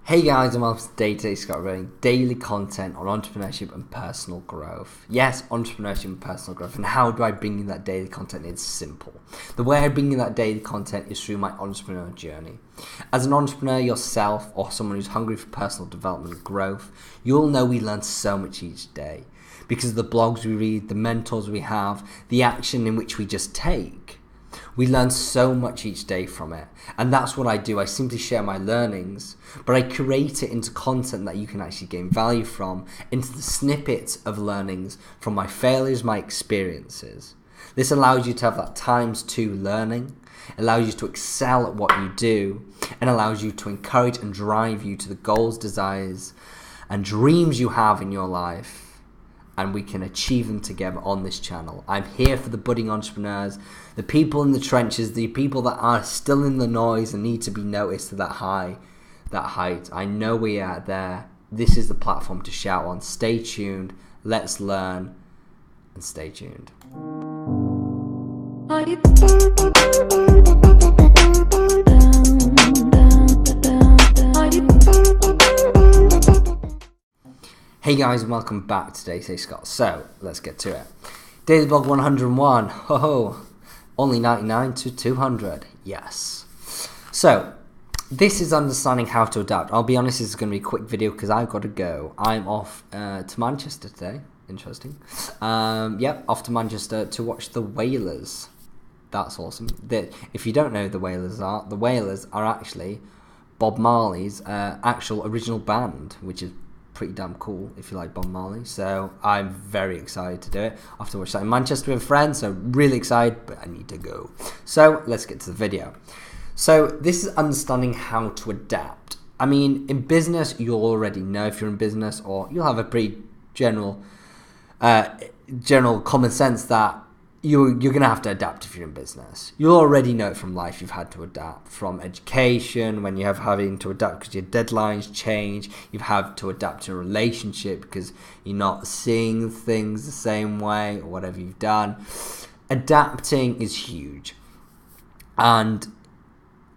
Hey guys, and welcome to Day-to-Day Scott running daily content on entrepreneurship and personal growth. Yes, entrepreneurship and personal growth. And how do I bring you that daily content? It's simple. The way I bring you that daily content is through my entrepreneur journey. As an entrepreneur yourself, or someone who's hungry for personal development and growth, you'll know we learn so much each day because of the blogs we read, the mentors we have, the action in which we just take. We learn so much each day from it, and that's what I do. I simply share my learnings, but I curate it into content that you can actually gain value from, into the snippets of learnings from my failures, my experiences. This allows you to have that ×2 learning, allows you to excel at what you do, and allows you to encourage and drive you to the goals, desires, and dreams you have in your life. And we can achieve them together on this channel. I'm here for the budding entrepreneurs, the people in the trenches, the people that are still in the noise and need to be noticed to that height. I know we are there. This is the platform to shout on. Stay tuned, let's learn, and stay tuned. Hey guys, and welcome back to Day-to-Day Scott. So, let's get to it. Daily Blog 101. Ho, only 99 to 200. Yes. So, this is understanding how to adapt. I'll be honest, this is going to be a quick video because I've got to go. I'm off to Manchester today. Interesting. Off to Manchester to watch the Wailers. That's awesome. If you don't know who the Wailers are actually Bob Marley's actual original band, which is pretty damn cool if you like Bob Marley. So I'm very excited to do it. I have to watch that in Manchester with friends, so really excited, but I need to go. So let's get to the video. So this is understanding how to adapt. I mean, in business, you'll already know if you're in business, or you'll have a pretty general common sense that you're going to have to adapt if you're in business. You'll already know it from life. You've had to adapt from education, when you have having to adapt because your deadlines change. You've had to adapt to a relationship because you're not seeing things the same way, or whatever you've done. Adapting is huge. And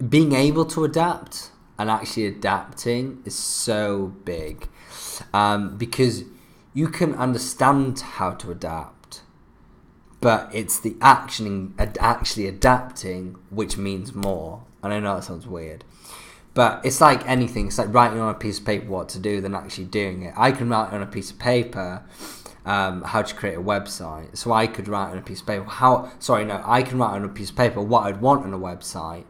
being able to adapt and actually adapting is so big. Because you can understand how to adapt, but it's the action actually adapting which means more. And I know that sounds weird, but it's like anything. It's like writing on a piece of paper what to do than actually doing it. I can write on a piece of paper how to create a website. So I could write on a piece of paper I can write on a piece of paper what I'd want on a website.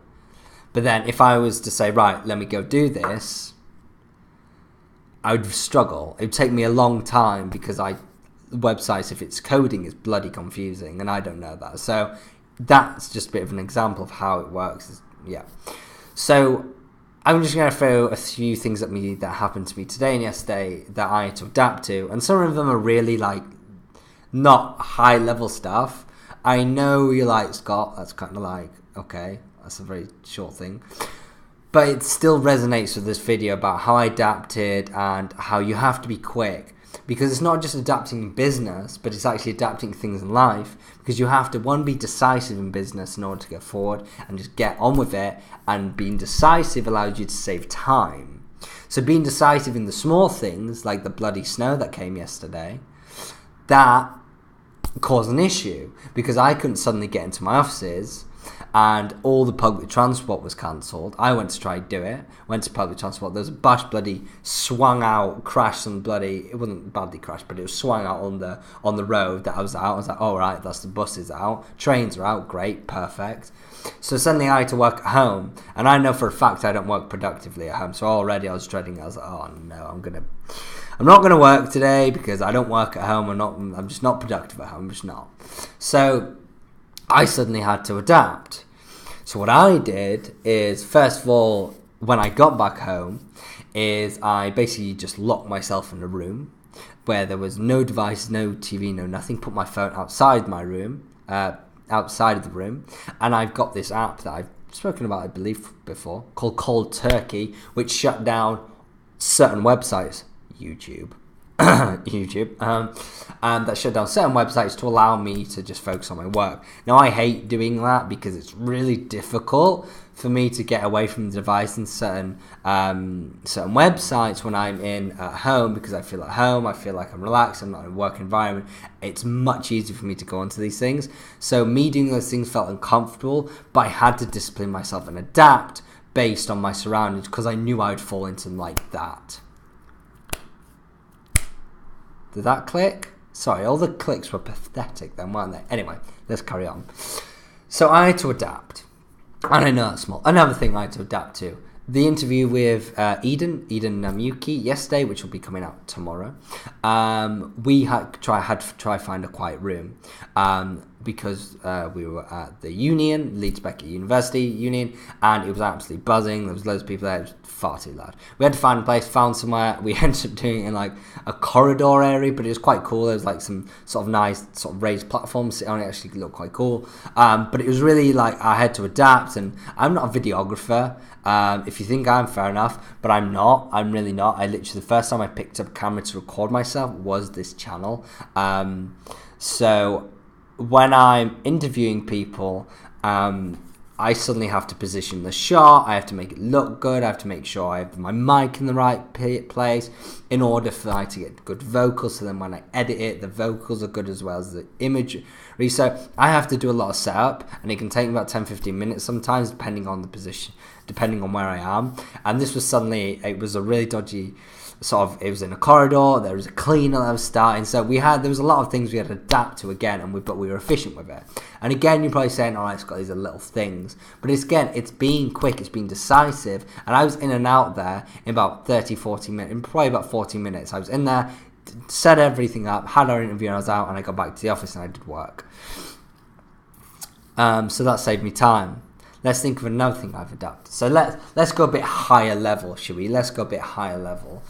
But then if I was to say, right, let me go do this, I would struggle. It would take me a long time because websites, if it's coding, is bloody confusing, and I don't know that. So that's just a bit of an example of how it works. So I'm just going to throw a few things at me that happened to me today and yesterday that I had to adapt to, and some of them are really like not high level stuff. I know you're like, Scott, that's kind of like, okay, that's a very short thing, but it still resonates with this video about how I adapted and how you have to be quick. Because it's not just adapting in business, but it's actually adapting things in life. Because you have to, one, be decisive in business in order to go forward and just get on with it. And being decisive allows you to save time. So being decisive in the small things, like the bloody snow that came yesterday, that caused an issue. Because I couldn't suddenly get into my offices and all the public transport was cancelled. I went to try to do it. Went to public transport. There was a bus bloody swung out, crashed and bloody. It wasn't badly crashed, but it was swung out on the road that I was out. I was like, all right, that's the buses out. Trains are out. Great, perfect. So suddenly I had to work at home, and I know for a fact I don't work productively at home. So already I was dreading it. I was like, oh no, I'm not gonna work today because I don't work at home. I'm just not productive at home. I'm just not. So I suddenly had to adapt. So what I did is, first of all, when I got back home, is I basically just locked myself in a room where there was no device, no TV, no nothing. Put my phone outside my room, outside of the room, and I've got this app that I've spoken about, I believe, before, called Cold Turkey, which shut down certain websites, YouTube, YouTube, that shut down certain websites to allow me to just focus on my work. Now, I hate doing that because it's really difficult for me to get away from the device in certain websites when I'm at home, because I feel at home, I feel like I'm relaxed, I'm not in a work environment. It's much easier for me to go onto these things. So me doing those things felt uncomfortable, but I had to discipline myself and adapt based on my surroundings, because I knew I would fall into them like that. Did that click? Sorry, all the clicks were pathetic then, weren't they? Anyway, let's carry on. So I had to adapt. And I know that's small. Another thing I had to adapt to. The interview with Edenimanuki yesterday, which will be coming out tomorrow. We had to try find a quiet room. Because we were at the union, Leeds Becket University union, and it was absolutely buzzing. There was loads of people there. It was far too loud. We had to find a place, found somewhere. We ended up doing it in like a corridor area, but it was quite cool. There was like some sort of nice sort of raised platforms sitting on it. Actually looked quite cool. But it was really like I had to adapt, and I'm not a videographer. If you think I'm, fair enough, but I'm not. I'm really not. I literally, the first time I picked up a camera to record myself was this channel. So when I'm interviewing people, I suddenly have to position the shot, I have to make it look good, I have to make sure I have my mic in the right place in order for I to get good vocals, so then when I edit it, the vocals are good as well as the imagery. So I have to do a lot of setup, and it can take about 10-15 minutes sometimes, depending on the position, depending on where I am. And this was suddenly, it was a really dodgy sort of, it was in a corridor, there was a cleaner that was starting, so there was a lot of things we had to adapt to again, but we were efficient with it. And again, you're probably saying, alright Scott, these are little things, but it's being quick, it's being decisive, and I was in and out there in about 30-40 minutes, in probably about 40 minutes. I was in there, set everything up, had our interview, and I was out, and I got back to the office and I did work. So that saved me time. Let's think of another thing I've adapted. So let's go a bit higher level, shall we? Let's go a bit higher level.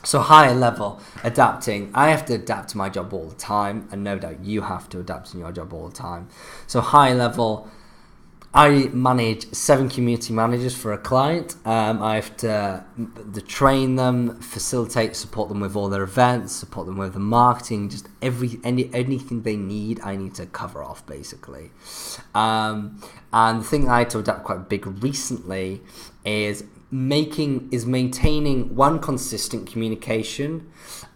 So higher level, adapting. I have to adapt to my job all the time, and no doubt you have to adapt to your job all the time. So higher level, I manage 7 community managers for a client. I have to train them, facilitate, support them with all their events, support them with the marketing, just anything they need, I need to cover off basically. And the thing I had to adapt quite big recently is maintaining one, consistent communication,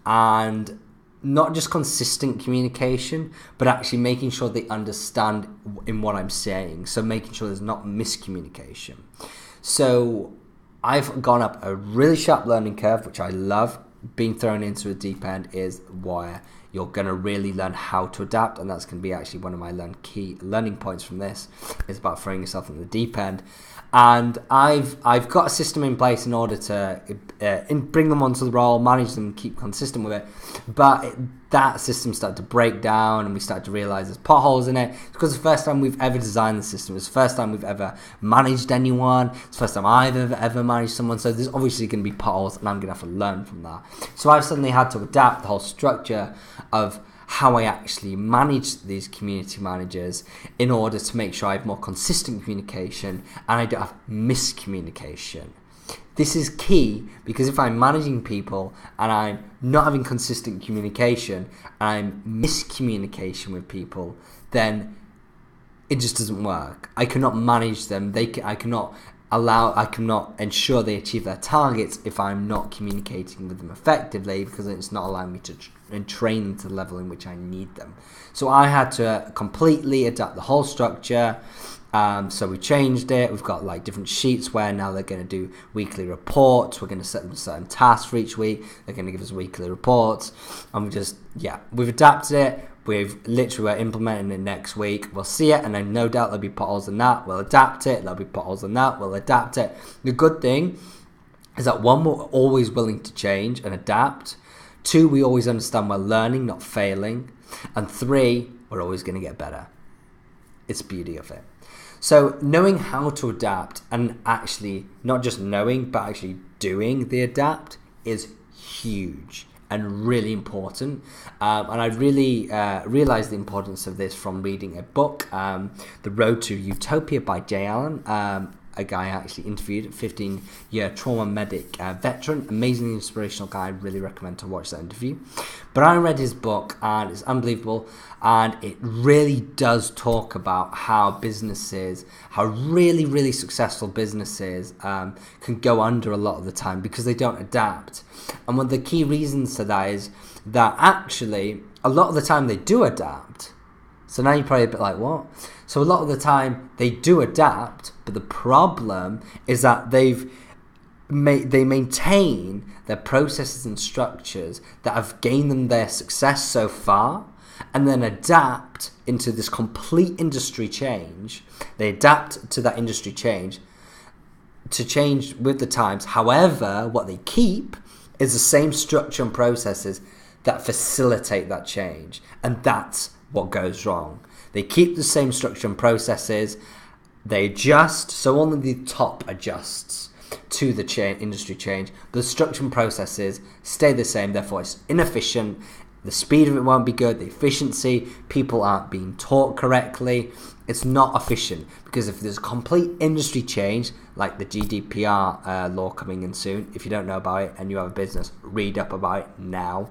and not just consistent communication, but actually making sure they understand in what I'm saying. So making sure there's not miscommunication. So I've gone up a really sharp learning curve, which I love. Being thrown into a deep end is where you're going to really learn how to adapt, and that's going to be actually one of my key learning points from this, is about throwing yourself in the deep end. And I've got a system in place in order to bring them onto the role, manage them, keep consistent with it. But that system started to break down, and we started to realise there's potholes in it. It's because it's the first time we've ever designed the system. It's the first time we've ever managed anyone. It's the first time I've ever managed someone. So there's obviously going to be potholes, and I'm going to have to learn from that. So I've suddenly had to adapt the whole structure of how I actually manage these community managers in order to make sure I have more consistent communication and I don't have miscommunication. This is key, because if I'm managing people and I'm not having consistent communication and I'm miscommunication with people, then it just doesn't work. I cannot manage them. I cannot ensure they achieve their targets if I'm not communicating with them effectively, because it's not allowing me to train them to the level in which I need them. So I had to completely adapt the whole structure. So we changed it. We've got like different sheets where now they're going to do weekly reports. We're going to set them certain tasks for each week. They're going to give us weekly reports, and we've adapted it. We're implementing it next week. We'll see it, and then no doubt there'll be potholes in that. We'll adapt it. There'll be potholes in that. We'll adapt it. The good thing is that, one, we're always willing to change and adapt. 2, we always understand we're learning, not failing. And 3, we're always going to get better. It's the beauty of it. So knowing how to adapt, and actually not just knowing, but actually doing the adapt, is huge and really important. And I really realized the importance of this from reading a book, The Road to Utopia by Jay Allen. a guy I actually interviewed, a 15-year trauma medic veteran, amazingly inspirational guy. I really recommend to watch that interview. But I read his book and it's unbelievable, and it really does talk about how businesses, how really, really successful businesses can go under a lot of the time because they don't adapt. And one of the key reasons to that is that actually a lot of the time they do adapt. So now you're probably a bit like, what? So a lot of the time they do adapt, but the problem is that they maintain their processes and structures that have gained them their success so far, and then adapt into this complete industry change. They adapt to that industry change to change with the times. However, what they keep is the same structure and processes that facilitate that change, and that's what goes wrong. They keep the same structure and processes, they adjust, so only the top adjusts to the industry change. The structure and processes stay the same, therefore it's inefficient, the speed of it won't be good, the efficiency, people aren't being taught correctly, it's not efficient. Because if there's a complete industry change, like the GDPR law coming in soon, if you don't know about it and you have a business, read up about it now.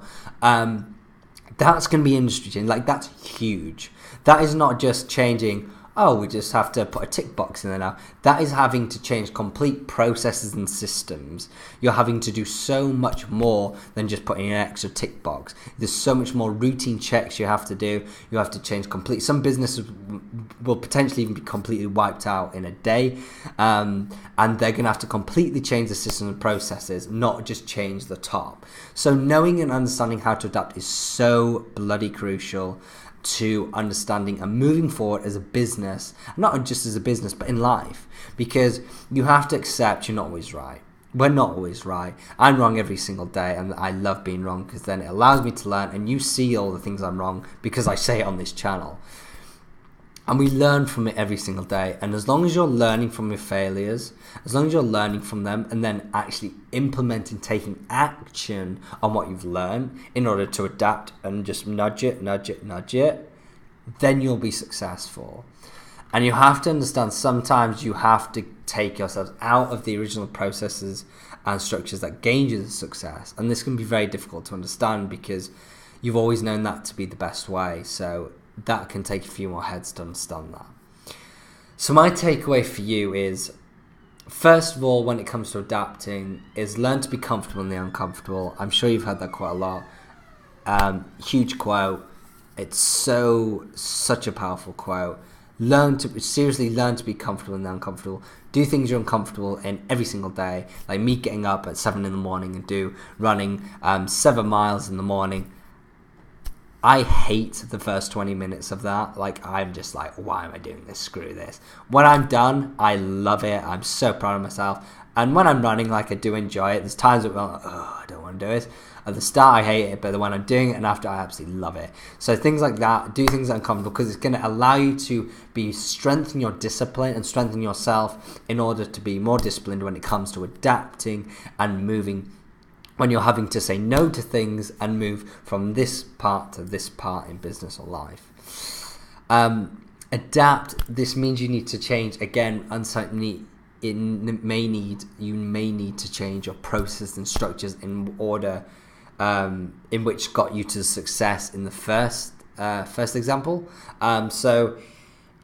That's going to be industry change. Like, that's huge. That is not just changing, oh, we just have to put a tick box in there now. That is having to change complete processes and systems. You're having to do so much more than just putting an extra tick box. There's so much more routine checks you have to do. You have to change some businesses will potentially even be completely wiped out in a day. And they're going to have to completely change the systems and processes, not just change the top. So knowing and understanding how to adapt is so bloody crucial to understanding and moving forward as a business, not just as a business, but in life, because you have to accept you're not always right. We're not always right. I'm wrong every single day, and I love being wrong because then it allows me to learn, and you see all the things I'm wrong because I say it on this channel. And we learn from it every single day. And as long as you're learning from your failures, as long as you're learning from them and then actually implementing, taking action on what you've learned in order to adapt and just nudge it, then you'll be successful. And you have to understand sometimes you have to take yourselves out of the original processes and structures that gained you the success. And this can be very difficult to understand because you've always known that to be the best way. So that can take a few more heads to understand that. So my takeaway for you is, first of all, when it comes to adapting, is learn to be comfortable in the uncomfortable. I'm sure you've heard that quite a lot. Huge quote. It's such a powerful quote. Seriously learn to be comfortable in the uncomfortable. Do things you're uncomfortable in every single day. Like me getting up at 7 in the morning and running 7 miles in the morning. I hate the first 20 minutes of that. Like, I'm just like, why am I doing this? Screw this. When I'm done, I love it. I'm so proud of myself. And when I'm running, like, I do enjoy it. There's times where I'm like, oh, I don't want to do it. At the start, I hate it, but when I'm doing it and after, I absolutely love it. So things like that, do things uncomfortable because it's going to allow you to strengthen your discipline and strengthen yourself in order to be more disciplined when it comes to adapting and moving, when you're having to say no to things and move from this part to this part in business or life. Adapt, this means you need to change, again, uncertainty. You may need to change your process and structures in order in which got you to success in the first example. So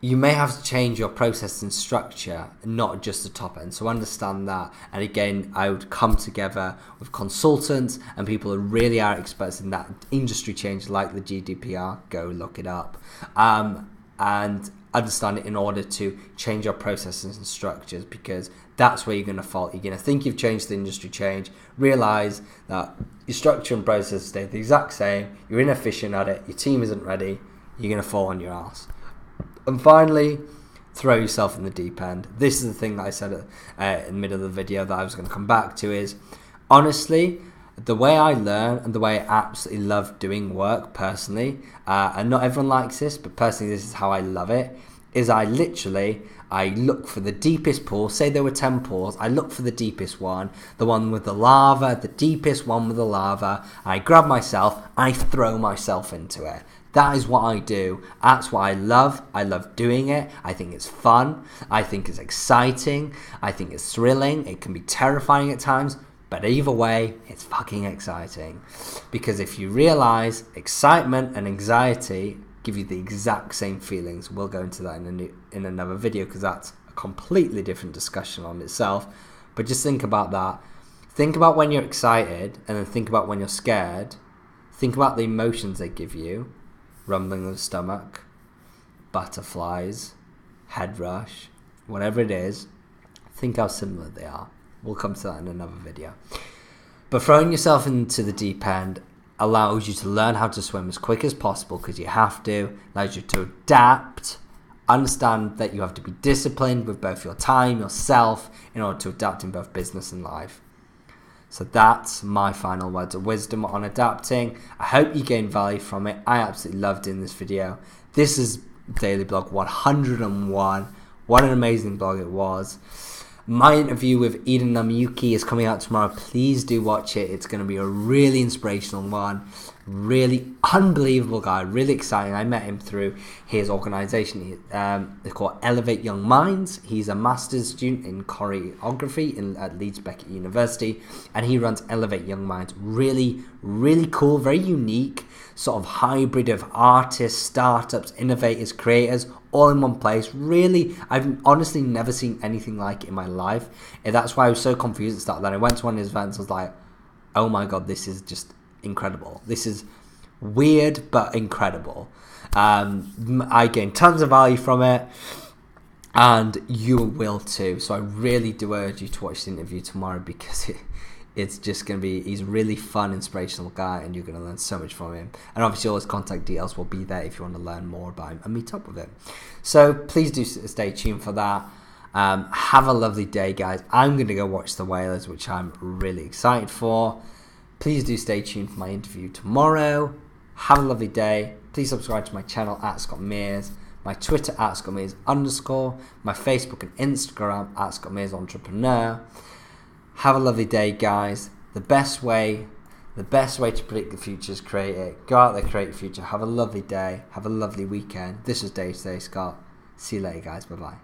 you may have to change your process and structure, not just the top end. So understand that. And again, I would come together with consultants and people who really are experts in that industry change, like the GDPR. Go look it up. And understand it in order to change your processes and structures, because that's where you're going to fall. You're going to think you've changed the industry change, realize that your structure and process stay the exact same, you're inefficient at it, your team isn't ready, you're going to fall on your ass. And finally, throw yourself in the deep end. This is the thing that I said in the middle of the video that I was going to come back to is, honestly, the way I learn and the way I absolutely love doing work personally, and not everyone likes this, but personally this is how I love it, is I look for the deepest pool. Say there were 10 pools, I look for the deepest one, the one with the lava, the deepest one with the lava. I grab myself, I throw myself into it. That is what I do. That's what I love. I love doing it. I think it's fun. I think it's exciting. I think it's thrilling. It can be terrifying at times, but either way, it's fucking exciting. Because if you realize excitement and anxiety give you the exact same feelings. We'll go into that in another video, because that's a completely different discussion on itself. But just think about that. Think about when you're excited, and then think about when you're scared. Think about the emotions they give you. Rumbling of the stomach, butterflies, head rush, whatever it is. Think how similar they are. We'll come to that in another video. But throwing yourself into the deep end allows you to learn how to swim as quick as possible, because you have to. Allows you to adapt. Understand that you have to be disciplined with both your time, yourself, in order to adapt in both business and life. So that's my final words of wisdom on adapting. I hope you gained value from it. I absolutely loved doing this video. This is Daily Blog 101. What an amazing blog it was. My interview with Edenimanuki is coming out tomorrow. Please do watch it. It's going to be a really inspirational one. Really unbelievable guy. Really exciting. I met him through his organization. They're called Elevate Young Minds. He's a master's student in choreography at Leeds Becket University. And he runs Elevate Young Minds. Really, really cool. Very unique. Sort of hybrid of artists, startups, innovators, creators, all in one place. Really, I've honestly never seen anything like it in my life. And that's why I was so confused at the start. Then I went to one of his events. I was like, oh my God, this is just incredible. This is weird but incredible. I gained tons of value from it, and you will too. So I really do urge you to watch the interview tomorrow, because it's just going to be, he's a really fun, inspirational guy, and you're going to learn so much from him. And obviously all his contact details will be there if you want to learn more about him and meet up with him. So please do stay tuned for that. Have a lovely day, guys. I'm going to go watch The Whalers, which I'm really excited for. Please do stay tuned for my interview tomorrow. Have a lovely day. Please subscribe to my channel at Scott Mears, my Twitter at Scott Mears _, my Facebook and Instagram at Scott Mears Entrepreneur. Have a lovely day, guys. The best way to predict the future is create it. Go out there, create your future. Have a lovely day. Have a lovely weekend. This was Day to Day Scott. See you later, guys. Bye-bye.